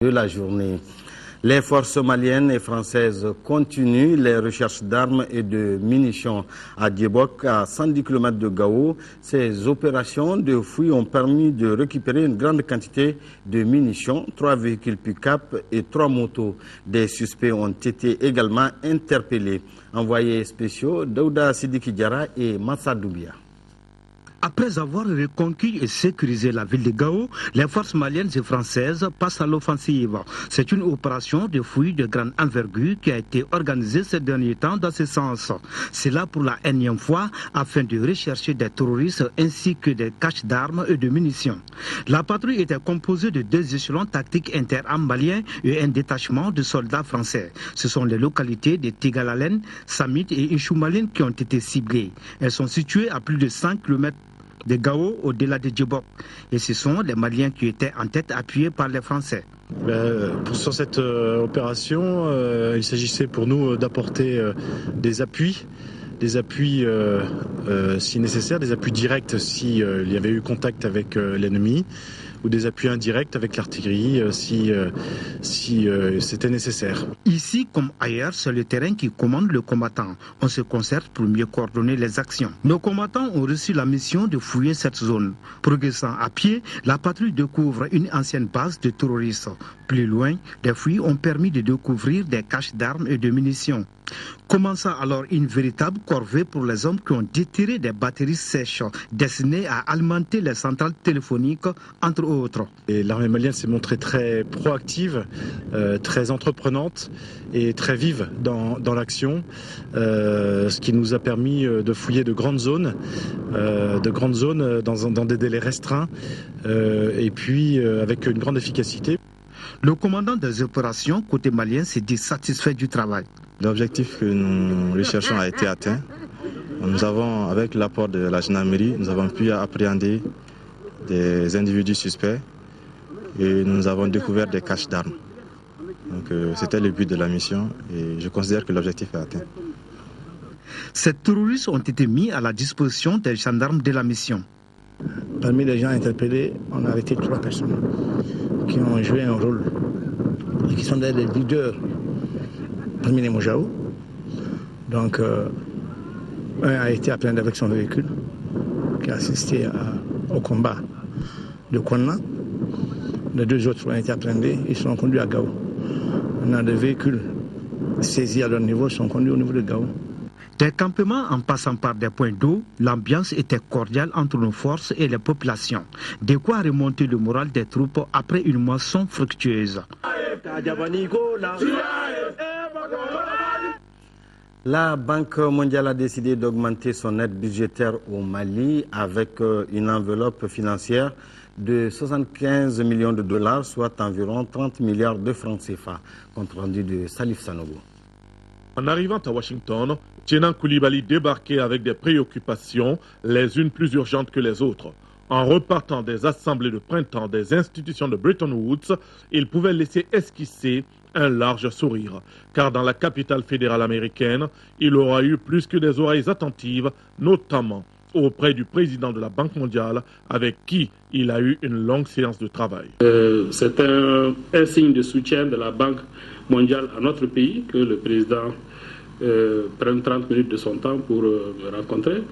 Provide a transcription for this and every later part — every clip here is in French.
De la journée. Les forces maliennes et françaises continuent les recherches d'armes et de munitions à Djebok, à 110 km de Gao. Ces opérations de fouilles ont permis de récupérer une grande quantité de munitions, 3 véhicules pick-up et 3 motos. Des suspects ont été également interpellés. Envoyés spéciaux, Daouda Sidiki Diara et Massa Doubia. Après avoir reconquis et sécurisé la ville de Gao, les forces maliennes et françaises passent à l'offensive. C'est une opération de fouilles de grande envergure qui a été organisée ces derniers temps dans ce sens. C'est là pour la énième fois afin de rechercher des terroristes ainsi que des caches d'armes et de munitions. La patrouille était composée de 2 échelons tactiques interarmes maliens et un détachement de soldats français. Ce sont les localités de Tigalalen, Samit et Inchoumaline qui ont été ciblées. Elles sont situées à plus de 100 km de Gao au-delà de Djebok. Et ce sont les Maliens qui étaient en tête appuyés par les Français. Sur cette opération, il s'agissait pour nous d'apporter des appuis si nécessaire, des appuis directs s'il y avait eu contact avec l'ennemi, ou des appuis indirects avec l'artillerie si c'était nécessaire. Ici comme ailleurs, c'est le terrain qui commande le combattant. On se concerte pour mieux coordonner les actions. Nos combattants ont reçu la mission de fouiller cette zone. Progressant à pied, la patrouille découvre une ancienne base de terroristes. Plus loin, des fouilles ont permis de découvrir des caches d'armes et de munitions. Commençant alors une véritable corvée pour les hommes qui ont déterré des batteries sèches destinées à alimenter les centrales téléphoniques, entre autres. L'armée malienne s'est montrée très proactive, très entreprenante et très vive dans l'action, ce qui nous a permis de fouiller de grandes zones dans des délais restreints et puis avec une grande efficacité. Le commandant des opérations côté malien s'est dit satisfait du travail. L'objectif que nous recherchons a été atteint. Nous avons, avec l'apport de la gendarmerie, nous avons pu appréhender des individus suspects et nous avons découvert des caches d'armes. Donc c'était le but de la mission et je considère que l'objectif est atteint. Ces terroristes ont été mis à la disposition des gendarmes de la mission. Parmi les gens interpellés, on a arrêté 3 personnes qui ont joué un rôle et qui sont des leaders parmi les Mojao. Donc, un a été appréhendé avec son véhicule, qui a assisté au combat de Konna. Les 2 autres ont été appréhendés, ils sont conduits à Gao. On a des véhicules saisis à leur niveau, sont conduits au niveau de Gao. Des campements en passant par des points d'eau, l'ambiance était cordiale entre nos forces et les populations. De quoi remonter le moral des troupes après une moisson fructueuse. La Banque mondiale a décidé d'augmenter son aide budgétaire au Mali avec une enveloppe financière de 75 millions de dollars, soit environ 30 milliards de francs CFA. Compte rendu de Salif Sanogo. En arrivant à Washington, Tienan Koulibaly débarquait avec des préoccupations, les unes plus urgentes que les autres. En repartant des assemblées de printemps des institutions de Bretton Woods, il pouvait laisser esquisser un large sourire, car dans la capitale fédérale américaine, il aura eu plus que des oreilles attentives, notamment auprès du président de la Banque mondiale, avec qui il a eu une longue séance de travail. C'est un signe de soutien de la Banque mondiale à notre pays que le président prenne 30 minutes de son temps pour me rencontrer.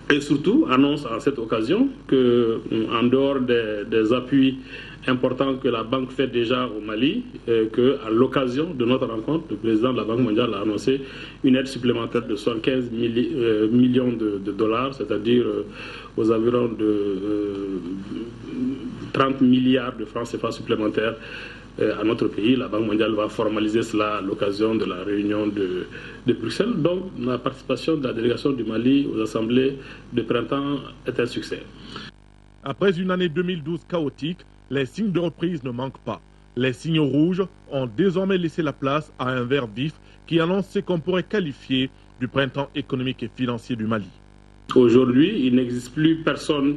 Et surtout, annonce à cette occasion que, en dehors des appuis importants que la Banque fait déjà au Mali, qu'à l'occasion de notre rencontre, le président de la Banque mondiale a annoncé une aide supplémentaire de 75 millions de dollars, c'est-à-dire aux environs de 30 milliards de francs CFA supplémentaires à notre pays. La Banque mondiale va formaliser cela à l'occasion de la réunion de Bruxelles. Donc la participation de la délégation du Mali aux assemblées de printemps est un succès. Après une année 2012 chaotique, les signes de reprise ne manquent pas. Les signes rouges ont désormais laissé la place à un vert vif qui annonce ce qu'on pourrait qualifier du printemps économique et financier du Mali. Aujourd'hui, il n'existe plus personne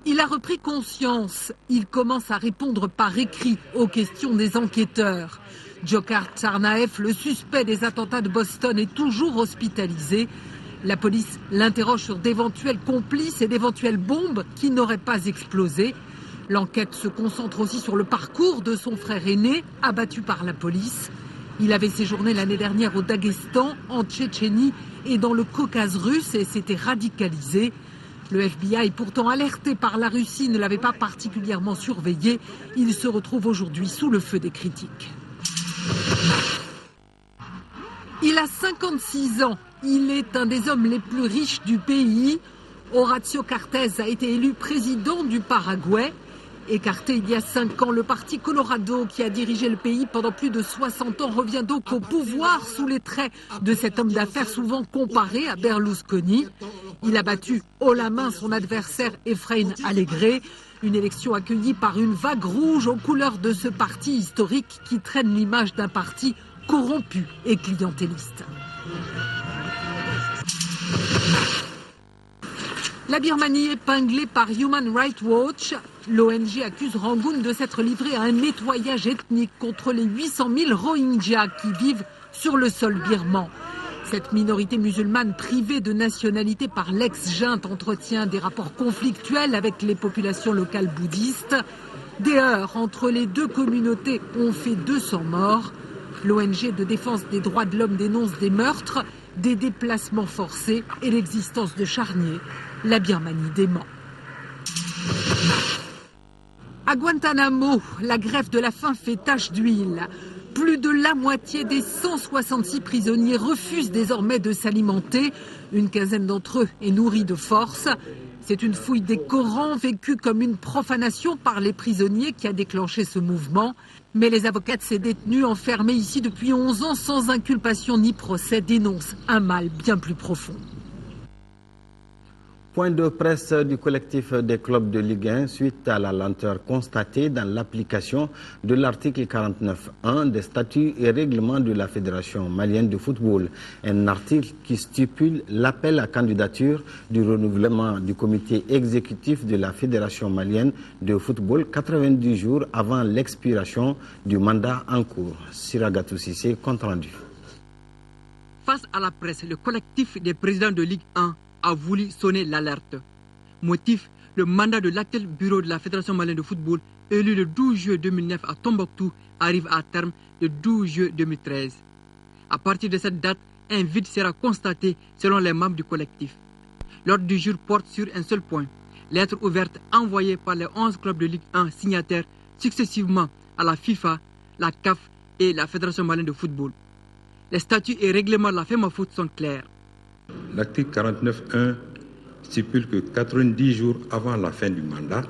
Il a repris conscience. Il commence à répondre par écrit aux questions des enquêteurs. Dzhokhar Tsarnaev, le suspect des attentats de Boston, est toujours hospitalisé. La police l'interroge sur d'éventuels complices et d'éventuelles bombes qui n'auraient pas explosé. L'enquête se concentre aussi sur le parcours de son frère aîné, abattu par la police. Il avait séjourné l'année dernière au Daghestan, en Tchétchénie et dans le Caucase russe et s'était radicalisé. Le FBI, pourtant alerté par la Russie, ne l'avait pas particulièrement surveillé. Il se retrouve aujourd'hui sous le feu des critiques. Il a 56 ans. Il est un des hommes les plus riches du pays. Horacio Cartes a été élu président du Paraguay. Écarté il y a 5 ans, le parti Colorado, qui a dirigé le pays pendant plus de 60 ans, revient donc au pouvoir sous les traits de cet homme d'affaires souvent comparé à Berlusconi. Il a battu haut la main son adversaire Efraín Alegre. Une élection accueillie par une vague rouge aux couleurs de ce parti historique qui traîne l'image d'un parti corrompu et clientéliste. La Birmanie épinglée par Human Rights Watch. L'ONG accuse Rangoon de s'être livré à un nettoyage ethnique contre les 800 000 Rohingyas qui vivent sur le sol birman. Cette minorité musulmane privée de nationalité par l'ex-junte entretient des rapports conflictuels avec les populations locales bouddhistes. Des heurts entre les deux communautés ont fait 200 morts. L'ONG de défense des droits de l'homme dénonce des meurtres, des déplacements forcés et l'existence de charniers. La Birmanie dément. À Guantanamo, la grève de la faim fait tache d'huile. Plus de la moitié des 166 prisonniers refusent désormais de s'alimenter. Une quinzaine d'entre eux est nourrie de force. C'est une fouille des Corans vécue comme une profanation par les prisonniers qui a déclenché ce mouvement. Mais les avocats de ces détenus enfermés ici depuis 11 ans sans inculpation ni procès dénoncent un mal bien plus profond. Point de presse du collectif des clubs de Ligue 1 suite à la lenteur constatée dans l'application de l'article 49.1 des statuts et règlements de la Fédération malienne de football. Un article qui stipule l'appel à candidature du renouvellement du comité exécutif de la Fédération malienne de football 90 jours avant l'expiration du mandat en cours. Siragatou Sissé, compte rendu. Face à la presse, le collectif des présidents de Ligue 1 a voulu sonner l'alerte. Motif, le mandat de l'actuel bureau de la Fédération malienne de football, élu le 12 juillet 2009 à Tombouctou, arrive à terme le 12 juillet 2013. À partir de cette date, un vide sera constaté selon les membres du collectif. L'ordre du jour porte sur un seul point, lettre ouverte envoyée par les 11 clubs de Ligue 1 signataires successivement à la FIFA, la CAF et la Fédération malienne de football. Les statuts et règlements de la FEMAFOOT sont clairs. L'article 49.1 stipule que 90 jours avant la fin du mandat,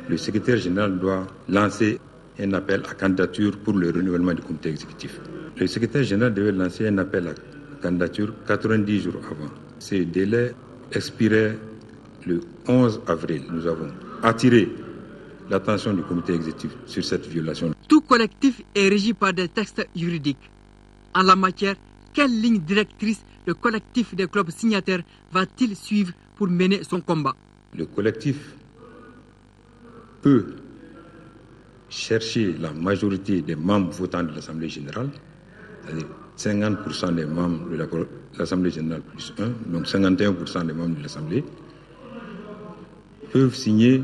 le secrétaire général doit lancer un appel à candidature pour le renouvellement du comité exécutif. Le secrétaire général devait lancer un appel à candidature 90 jours avant. Ce délai expirait le 11 avril. Nous avons attiré l'attention du comité exécutif sur cette violation. Tout collectif est régi par des textes juridiques. En la matière, quelle ligne directrice le collectif des clubs signataires va-t-il suivre pour mener son combat? Le collectif peut chercher la majorité des membres votants de l'Assemblée générale, c'est-à-dire 50% des membres de l'Assemblée générale plus 1, donc 51% des membres de l'Assemblée, peuvent signer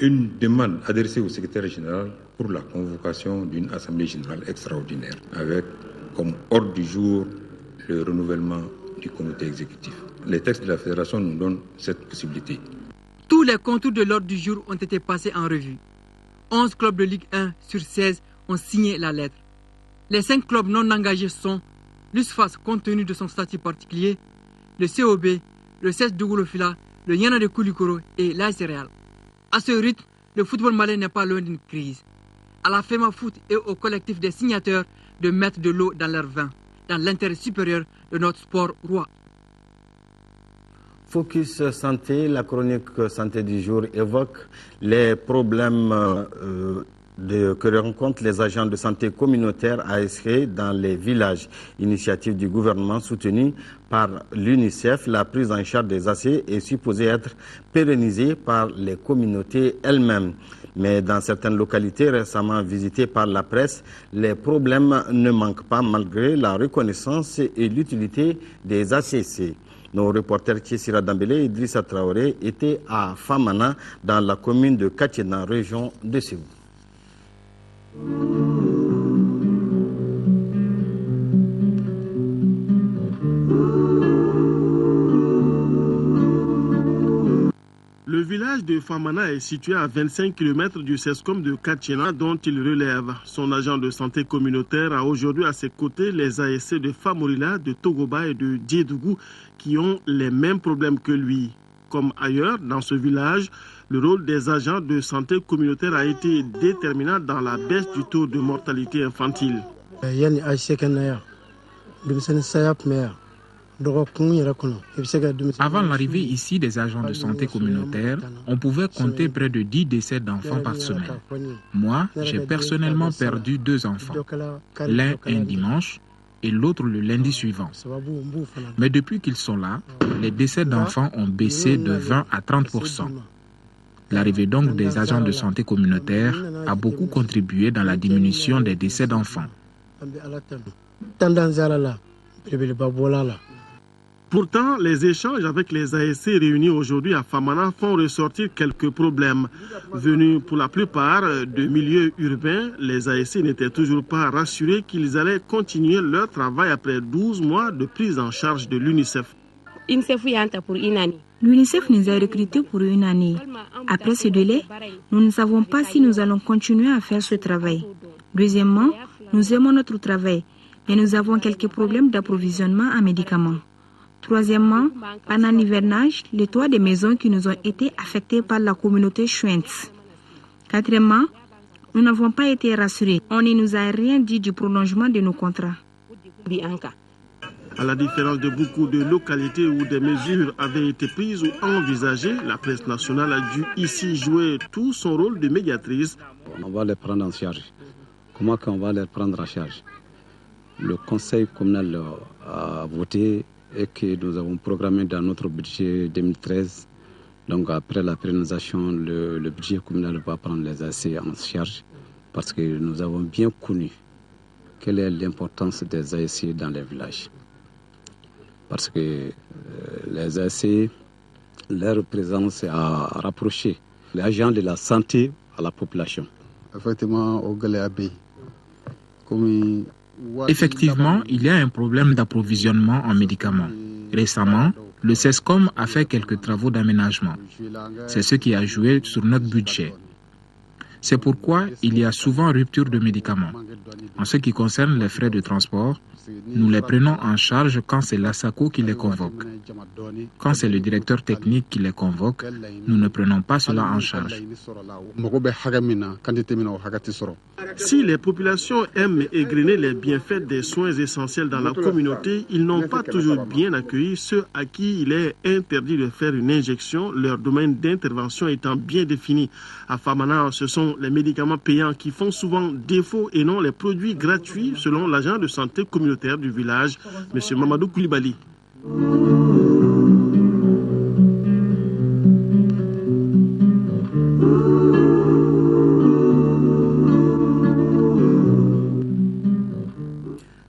une demande adressée au secrétaire général pour la convocation d'une Assemblée générale extraordinaire, avec comme ordre du jour le renouvellement du comité exécutif. Les textes de la Fédération nous donnent cette possibilité. Tous les contours de l'ordre du jour ont été passés en revue. 11 clubs de Ligue 1 sur 16 ont signé la lettre. Les 5 clubs non engagés sont l'USFAS compte tenu de son statut particulier, le COB, le CES de Goulofila, le Yana de Koulikoro et l'AS Real. À ce rythme, le football malien n'est pas loin d'une crise. À la FEMAFOOT et au collectif des signataires de mettre de l'eau dans leur vin, dans l'intérêt supérieur de notre sport roi. Focus Santé, la chronique santé du jour évoque les problèmes que rencontrent les agents de santé communautaire ASC dans les villages. Initiative du gouvernement soutenue par l'UNICEF, la prise en charge des AC est supposée être pérennisée par les communautés elles-mêmes. Mais dans certaines localités récemment visitées par la presse, les problèmes ne manquent pas malgré la reconnaissance et l'utilité des ACC. Nos reporters Tchessira Dambélé et Idrissa Traoré étaient à Famana, dans la commune de Katiena, région de Ségou. Le village de Famana est situé à 25 km du CESCOM de Katiena, dont il relève. Son agent de santé communautaire a aujourd'hui à ses côtés les ASC de Famorila, de Togoba et de Djedougou qui ont les mêmes problèmes que lui. Comme ailleurs, dans ce village, le rôle des agents de santé communautaire a été déterminant dans la baisse du taux de mortalité infantile. Avant l'arrivée ici des agents de santé communautaire, on pouvait compter près de 10 décès d'enfants par semaine. Moi, j'ai personnellement perdu 2 enfants, l'un un dimanche et l'autre le lundi suivant. Mais depuis qu'ils sont là, les décès d'enfants ont baissé de 20 à 30%. L'arrivée donc des agents de santé communautaire a beaucoup contribué dans la diminution des décès d'enfants. Pourtant, les échanges avec les ASC réunis aujourd'hui à Famana font ressortir quelques problèmes. Venus pour la plupart de milieux urbains, les ASC n'étaient toujours pas rassurés qu'ils allaient continuer leur travail après 12 mois de prise en charge de l'UNICEF. L'UNICEF nous a recrutés pour une année. Après ce délai, nous ne savons pas si nous allons continuer à faire ce travail. Deuxièmement, nous aimons notre travail, mais nous avons quelques problèmes d'approvisionnement en médicaments. Troisièmement, pendant l'hivernage, les toits des maisons qui nous ont été affectés par la communauté Schwentz. Quatrièmement, nous n'avons pas été rassurés. On ne nous a rien dit du prolongement de nos contrats. À la différence de beaucoup de localités où des mesures avaient été prises ou envisagées, la presse nationale a dû ici jouer tout son rôle de médiatrice. On va les prendre en charge. Comment qu'on va les prendre en charge? Le conseil communal a voté et que nous avons programmé dans notre budget 2013. Donc après la pérennisation, le budget communal va prendre les AC en charge parce que nous avons bien connu quelle est l'importance des ASC dans les villages. Parce que les ASC, leur présence a rapproché les agents de la santé à la population. Effectivement, il y a un problème d'approvisionnement en médicaments. Récemment, le CESCOM a fait quelques travaux d'aménagement. C'est ce qui a joué sur notre budget. C'est pourquoi il y a souvent rupture de médicaments. En ce qui concerne les frais de transport, nous les prenons en charge quand c'est l'ASACO qui les convoque. Quand c'est le directeur technique qui les convoque, nous ne prenons pas cela en charge. Si les populations aiment égrener les bienfaits des soins essentiels dans la communauté, ils n'ont pas toujours bien accueilli ceux à qui il est interdit de faire une injection, leur domaine d'intervention étant bien défini. À Famana, ce sont les médicaments payants qui font souvent défaut et non les produits gratuits, selon l'agent de santé communautaire du village, M. Mamadou Koulibaly.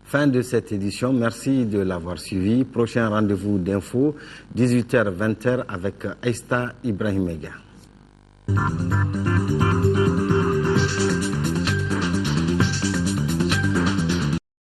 Fin de cette édition, merci de l'avoir suivi. Prochain rendez-vous d'info, 18h-20h avec Aïsta Ibrahimega.